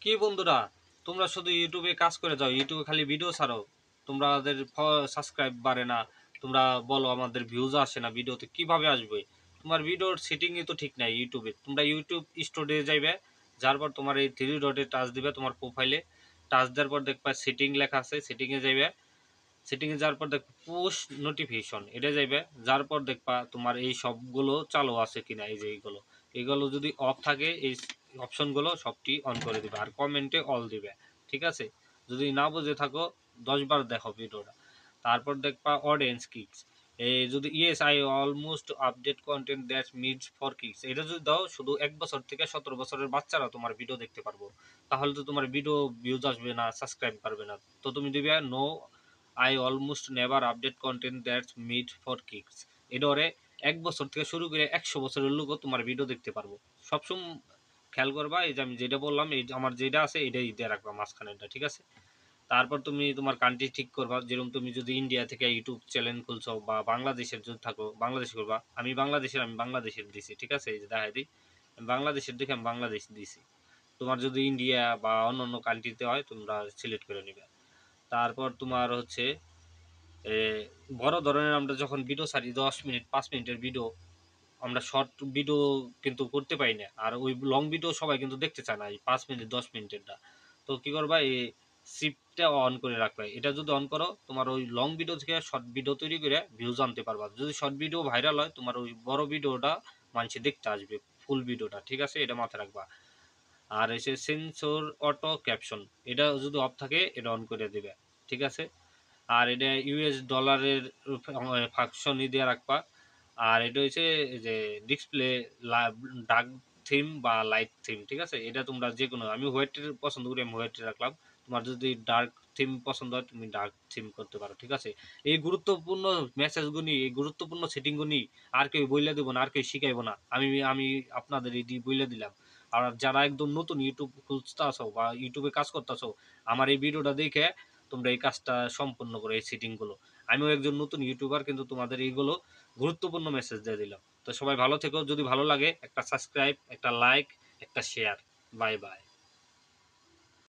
কি বন্ধুরা, তোমরা শুধু ইউটিউবে কাজ করে যাও, ইউটিউবে খালি ভিডিও ছাড়ো, তোমাদের সাবস্ক্রাইব বাড়ে না। তোমরা বলো আমাদের ভিউজ আসে না, ভিডিওতে কিভাবে আসবে? তোমার ভিডিওর সেটিংই তো ঠিক নাই ইউটিউবে। তোমরা ইউটিউব স্টুডিও যাইবে, যার পর তোমার এই থ্রি ডটে টাচ দিবে, তোমার প্রোফাইলে টাচ দেওয়ার পর দেখবা সেটিং লেখা আছে, সেটিংয়ে যাইবে। সেটিংয়ে যাওয়ার পর দেখবা পুশ নোটিফিকেশন, এটা যাইবে। যার পর দেখবা তোমার এই সবগুলো চালু আছে কিনা। এই যে এইগুলো এইগুলো যদি অফ থাকে, এই অপশনগুলো সবটি অন করে দিবে, আর কমেন্টে অল দিবে। ঠিক আছে? যদি না বুঝে থাকো 10 বার দেখো ভিডিওটা। তারপর দেখবা অডিয়েন্স কিক্স, এই যদি yes I almost update content that meets for kids, এটা যদি দাও, শুধু 1 বছর থেকে 17 বছরের বাচ্চারা তোমার ভিডিও দেখতে পারবো। তাহলে তো তোমার ভিডিও ভিউজ আসবে না, সাবস্ক্রাইব পারবে না। তো তুমি দিবে no, I almost never update content that's made for kids. এটা ওরে 1 বছর থেকে শুরু করে 100 বছরের লোকও তোমার ভিডিও দেখতে পারবো। সবসময় খেয়াল করবা, এই যে আমি যেটা বললাম, এই আমার যেটা আছে এটাই দিয়ে রাখবা মাঝখানেরটা। ঠিক আছে? তারপর তুমি তোমার কান্ট্রি ঠিক করবা। যেরকম তুমি যদি ইন্ডিয়া থেকে ইউটিউব চ্যানেল খুলছো, বা বাংলাদেশের যদি থাকো বাংলাদেশ করবা। আমি বাংলাদেশের দিছি। ঠিক আছে? এই যে দেখাই দিই, আমি বাংলাদেশের দেখে আমি বাংলাদেশ দিছি। তোমার যদি ইন্ডিয়া বা অন্য অন্য কান্ট্রিতে হয়, তোমরা সিলেক্ট করে নিবে। তারপর তোমার হচ্ছে এ, বড় ধরনের আমরা যখন ভিডিও ছাড়ি, 10 মিনিট 5 মিনিটের ভিডিও, আমরা শর্ট ভিডিও কিন্তু করতে পারি না। আর ওই লং ভিডিও সবাই কিন্তু দেখতে চায় না, এই 5 মিনিট 10 মিনিটেরটা। তো কি করবা, এই শিফটটা অন করে রাখবে। এটা যদি অন করো, তোমার ওই লং ভিডিও থেকে শর্ট ভিডিও তৈরি করে ভিউজ আনতে পারবা। যদি শর্ট ভিডিও ভাইরাল হয়, তোমার ওই বড় ভিডিওটা মানুষ দেখতে আসবে, ফুল ভিডিওটা। ঠিক আছে? এটা মাথায় রাখবা। আর এসে সেন্সর অটো ক্যাপশন, এটা যদি অফ থাকে, এটা অন করে দিবে। ঠিক আছে? আর এটা ইউএস ডলারের ফাংশনই দিয়ে রাখবা। আর এটা হচ্ছে যে ডিসপ্লে ডার্ক থিম বা লাইট থিম। ঠিক আছে? এটা তোমরা যে কোনো, আমি হোয়াইটের পছন্দ করি, আমি হোয়াইটে রাখলাম। তোমার যদি ডার্ক থিম পছন্দ হয়, তুমি ডার্ক থিম করতে পারো। ঠিক আছে? এই গুরুত্বপূর্ণ মেসেজগুলি, এই গুরুত্বপূর্ণ সেটিংগুলি আর কেউ বইলে দেবো না, আর কেউ শিখাইবো না। আমি আমি আপনাদের এটি বইলে দিলাম। আর যারা একদম নতুন ইউটিউব খুঁজতে আসো বা ইউটিউবে কাজ করতে আসো, আমার এই ভিডিওটা দেখে তোমরা এই কাজটা সম্পন্ন করো, এই সেটিংগুলো। আমিও একজন নতুন ইউটিউবার, কিন্তু তোমাদের এইগুলো গুরুত্বপূর্ণ মেসেজ দিয়ে দিলাম। তো সবাই ভালো থেকো। যদি ভালো লাগে, একটা সাবস্ক্রাইব, একটা লাইক, একটা শেয়ার। Bye bye.